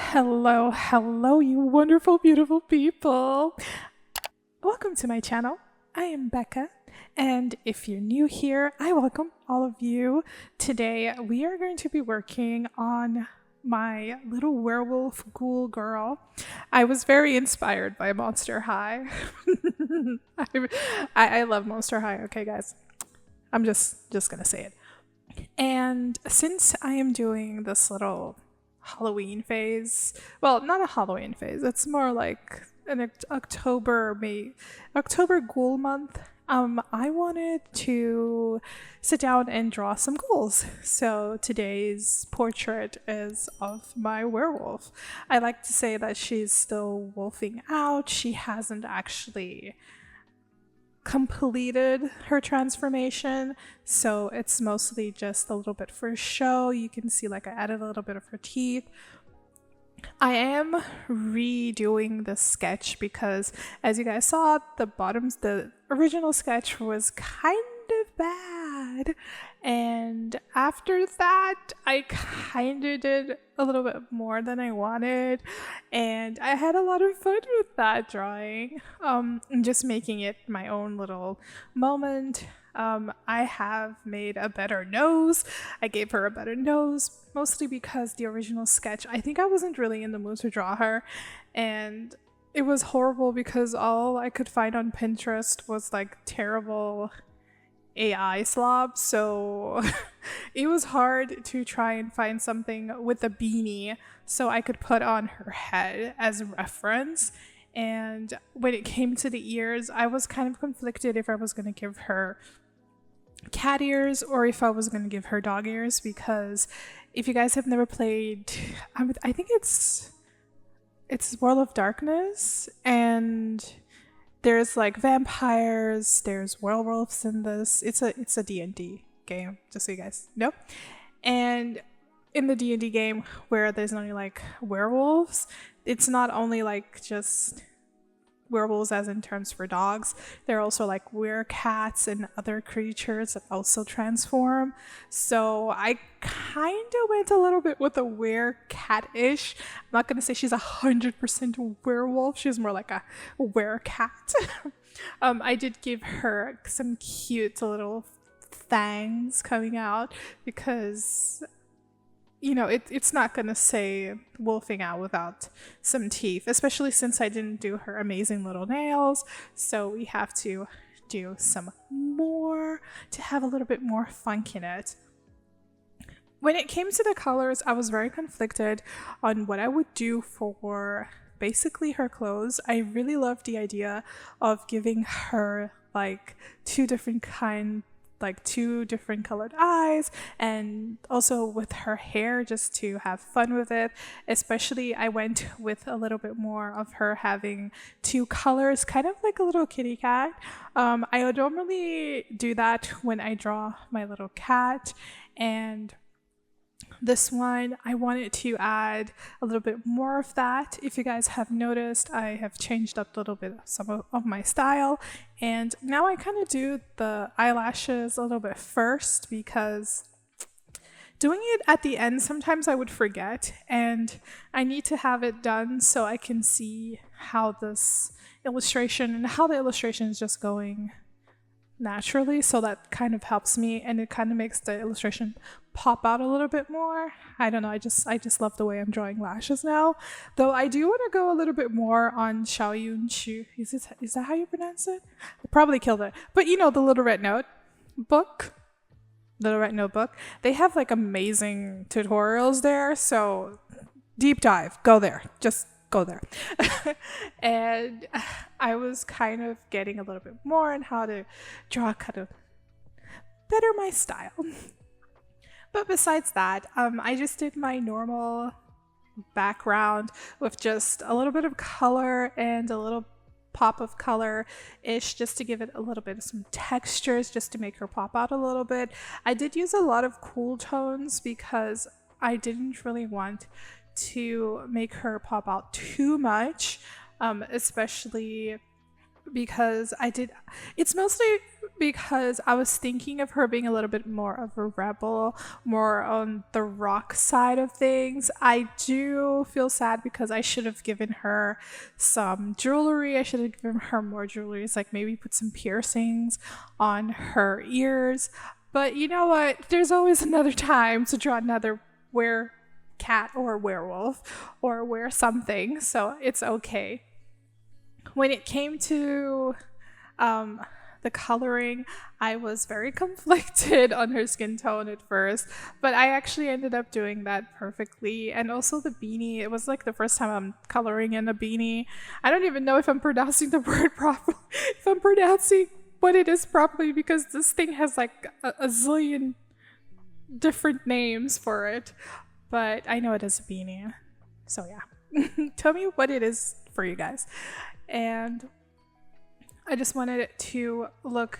Hello, hello, you wonderful, beautiful people. Welcome to my channel. I am Becca, and if you're new here, I welcome all of you. Today, we are going to be working on my little werewolf ghoul girl. I was very inspired by Monster High. I love Monster High, okay, guys? I'm just gonna say it. And since I am doing this little Halloween phase, well, not a Halloween phase, it's more like an October ghoul month. I wanted to sit down and draw some ghouls. So today's portrait is of my werewolf. I like to say that she's still wolfing out. She hasn't actually completed her transformation, so it's mostly just a little bit for show. You can see like I added a little bit of her teeth. I am redoing the sketch because, as you guys saw, the original sketch was kind of bad, and after that I kind of did a little bit more than I wanted, and I had a lot of fun with that drawing, and just making it my own little moment. I have made a better nose. I gave her a better nose, mostly because the original sketch, I think I wasn't really in the mood to draw her, and it was horrible because all I could find on Pinterest was like terrible AI slob, so it was hard to try and find something with a beanie so I could put on her head as reference. And when it came to the ears, I was kind of conflicted if I was going to give her cat ears or if I was going to give her dog ears, because if you guys have never played, I think it's World of Darkness, and there's like vampires, there's werewolves in this. It's a D&D game, just so you guys know. And in the D&D game where there's only like werewolves, it's not only like just werewolves as in terms for dogs. There are also like werecats and other creatures that also transform. So I kind of went a little bit with a werecat-ish. I'm not going to say she's 100% werewolf. She's more like a werecat. I did give her some cute little fangs coming out because it's not going to say wolfing out without some teeth, especially since I didn't do her amazing little nails. So we have to do some more to have a little bit more funk in it. When it came to the colors, I was very conflicted on what I would do for basically her clothes. I really loved the idea of giving her like two different colored eyes, and also with her hair, just to have fun with it. Especially I went with a little bit more of her having two colors, kind of like a little kitty cat. I normally do that when I draw my little cat, and this one, I wanted to add a little bit more of that. If you guys have noticed, I have changed up a little bit of my style. And now I kind of do the eyelashes a little bit first, because doing it at the end, sometimes I would forget. And I need to have it done so I can see how this illustration and how the illustration is just going naturally, so that kind of helps me, and it kind of makes the illustration pop out a little bit more. I don't know, I just love the way I'm drawing lashes now, though I do want to go a little bit more on Xiao Yun Chu. Is that how you pronounce it? I probably killed it, but the Little Red Notebook, they have like amazing tutorials there, so deep dive, go there, just go there. And I was kind of getting a little bit more on how to draw kind of better my style. But besides that, I just did my normal background with just a little bit of color and a little pop of color-ish, just to give it a little bit of some textures, just to make her pop out a little bit. I did use a lot of cool tones because I didn't really want to make her pop out too much, especially because it's mostly because I was thinking of her being a little bit more of a rebel, more on the rock side of things. I do feel sad because I should have given her some jewelry. I should have given her more jewelry. It's like maybe put some piercings on her ears. But you know what? There's always another time to draw another cat or werewolf or wear something, so it's okay. When it came to the coloring, I was very conflicted on her skin tone at first, but I actually ended up doing that perfectly. And also the beanie, it was like the first time I'm coloring in a beanie. I don't even know if I'm pronouncing the word properly, if I'm pronouncing what it is properly, because this thing has like a zillion different names for it. But I know it is a beanie. So yeah. Tell me what it is for you guys. And I just wanted it to look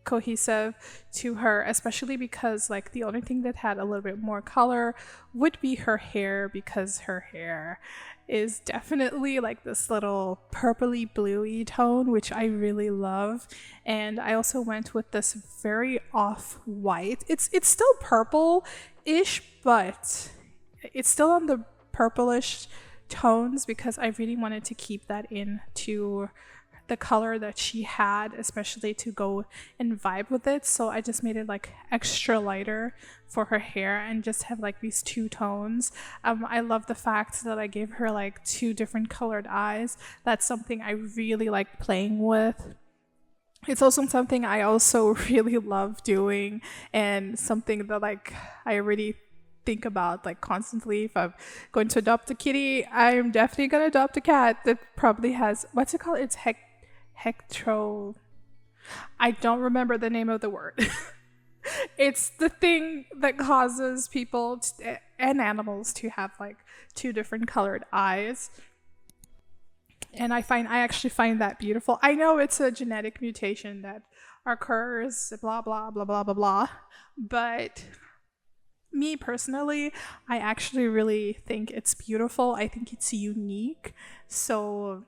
cohesive to her, especially because like the only thing that had a little bit more color would be her hair, because her hair is definitely like this little purpley bluey tone, which I really love. And I also went with this very off-white. It's still purple-ish, but it's still on the purplish tones because I really wanted to keep that into the color that she had, especially to go and vibe with it. So I just made it like extra lighter for her hair and just have like these two tones. I love the fact that I gave her like two different colored eyes. That's something I really like playing with. It's also something I also really love doing, and something that like I really think about like constantly. If I'm going to adopt a kitty, I'm definitely gonna adopt a cat that probably has, what's it called? It's hectro. I don't remember the name of the word. It's the thing that causes people and animals to have like two different colored eyes. And I actually find that beautiful. I know it's a genetic mutation that occurs, blah blah blah blah blah blah, but me personally, I actually really think it's beautiful. I think it's unique. So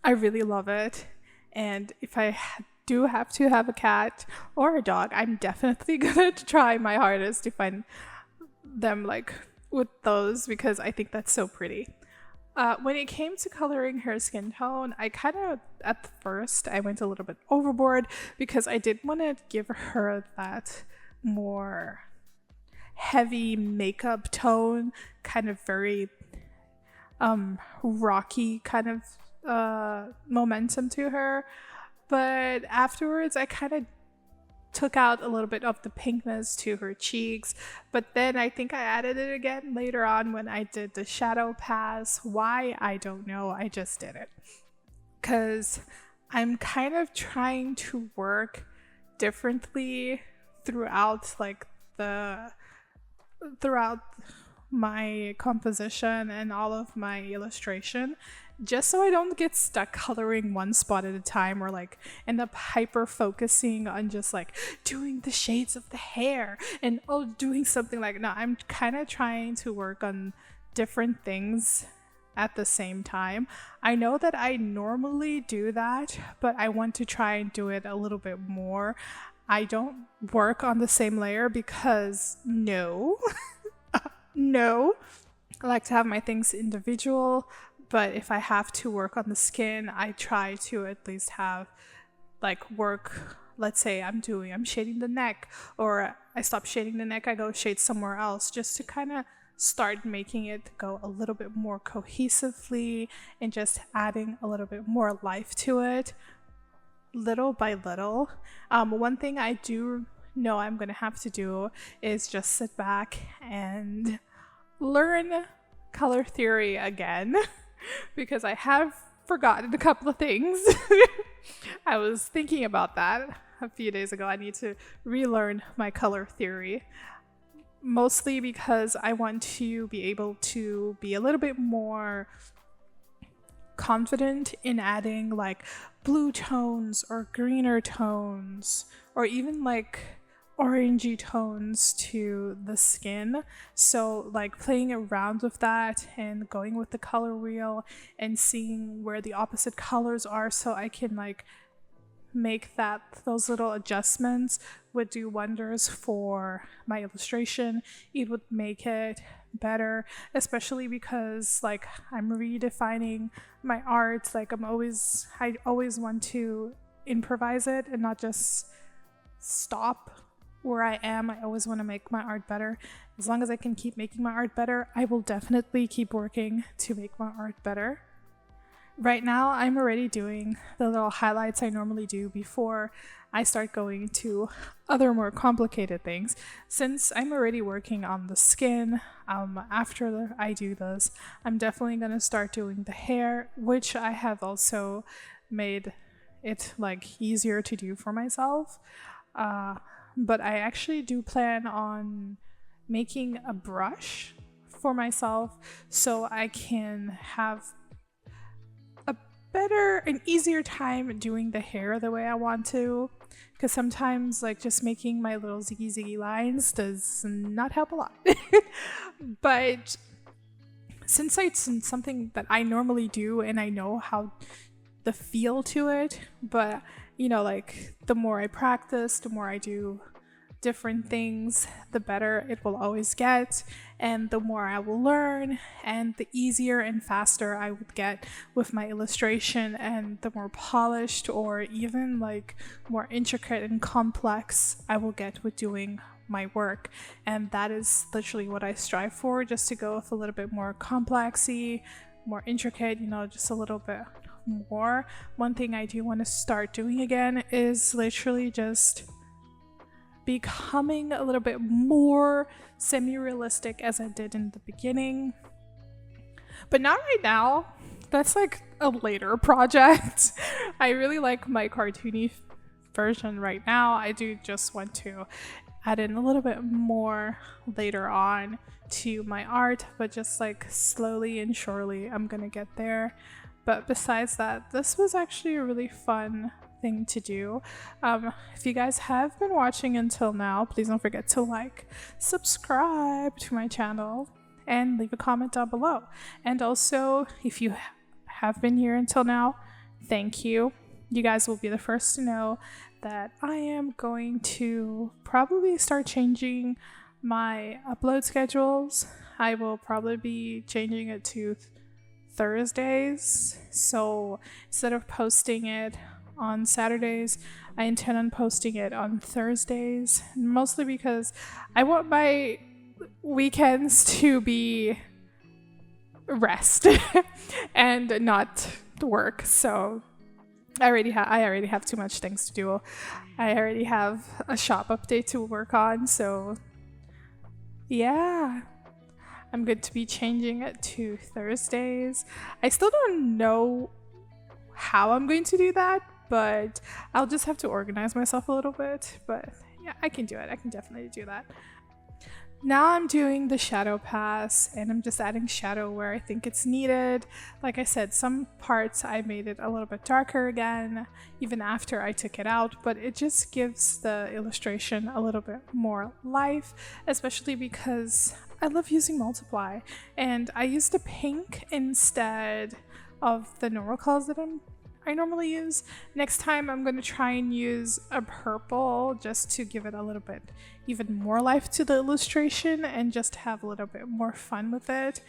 I really love it. And if I do have to have a cat or a dog, I'm definitely going to try my hardest to find them like with those, because I think that's so pretty. When it came to coloring her skin tone, I kind of, at first, I went a little bit overboard because I did want to give her that more heavy makeup tone, kind of very rocky kind of momentum to her. But afterwards I kind of took out a little bit of the pinkness to her cheeks, but then I think I added it again later on when I did the shadow pass. Why? I don't know, I just did it because I'm kind of trying to work differently throughout my composition and all of my illustration, just so I don't get stuck coloring one spot at a time, or like end up hyper focusing on just like doing the shades of the hair and doing something like, no, I'm kind of trying to work on different things at the same time. I know that I normally do that, but I want to try and do it a little bit more. I don't work on the same layer because no. I like to have my things individual, but if I have to work on the skin, I try to at least have like work. Let's say I'm shading the neck, or I stop shading the neck, I go shade somewhere else, just to kind of start making it go a little bit more cohesively and just adding a little bit more life to it, little by little. One thing I do know I'm gonna have to do is just sit back and learn color theory again because I have forgotten a couple of things. I was thinking about that a few days ago. I need to relearn my color theory, mostly because I want to be able to be a little bit more confident in adding like blue tones or greener tones, or even like orangey tones to the skin. So like playing around with that and going with the color wheel and seeing where the opposite colors are so I can like make those little adjustments would do wonders for my illustration. It would make it better, especially because like I'm redefining my art. Like I always want to improvise it and not just stop where I am. I always want to make my art better. As long as I can keep making my art better, I will definitely keep working to make my art better. Right now, I'm already doing the little highlights I normally do before I start going to other more complicated things. Since I'm already working on the skin, after I do this, I'm definitely going to start doing the hair, which I have also made it like easier to do for myself. But I actually do plan on making a brush for myself so I can have an easier time doing the hair the way I want to, because sometimes like just making my little ziggy lines does not help a lot. But since it's something that I normally do and I know how the feel to it, but you know, like the more I practice, the more I do different things, the better it will always get, and the more I will learn, and the easier and faster I would get with my illustration, and the more polished or even like more intricate and complex I will get with doing my work. And that is literally what I strive for, just to go with a little bit more complexy, more intricate, you know, just a little bit more. One thing I do want to start doing again is literally just becoming a little bit more semi-realistic as I did in the beginning, but not right now. That's like a later project. I really like my cartoony version right now. I do just want to add in a little bit more later on to my art, but just like slowly and surely I'm gonna get there. But besides that, this was actually a really fun thing to do. If you guys have been watching until now, please don't forget to like, subscribe to my channel, and leave a comment down below. And also, if you have been here until now, thank you. You guys will be the first to know that I am going to probably start changing my upload schedules. I will probably be changing it to Thursdays. So instead of posting it on Saturdays, I intend on posting it on Thursdays, mostly because I want my weekends to be rest and not work. So I already have too much things to do. I already have a shop update to work on, so yeah. I'm going to be changing it to Thursdays. I still don't know how I'm going to do that, but I'll just have to organize myself a little bit. But yeah, I can do it. I can definitely do that. Now I'm doing the shadow pass, and I'm just adding shadow where I think it's needed. Like I said, some parts I made it a little bit darker again, even after I took it out, but it just gives the illustration a little bit more life, especially because I love using multiply, and I used the pink instead of the normal colors that I normally use. Next time I'm going to try and use a purple just to give it a little bit even more life to the illustration and just have a little bit more fun with it.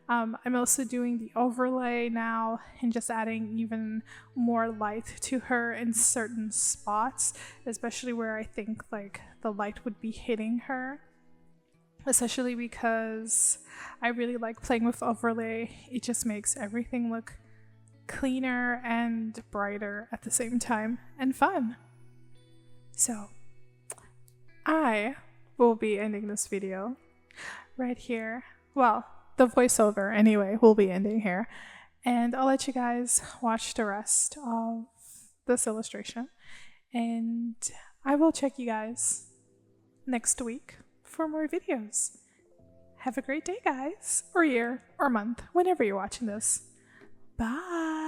I'm also doing the overlay now and just adding even more light to her in certain spots, especially where I think like the light would be hitting her. Especially because I really like playing with overlay. It just makes everything look cleaner and brighter at the same time, and fun. So I will be ending this video right here. Well, the voiceover anyway will be ending here, and I'll let you guys watch the rest of this illustration, and I will check you guys next week for more videos. Have a great day, guys, or year, or month, whenever you're watching this. Bye!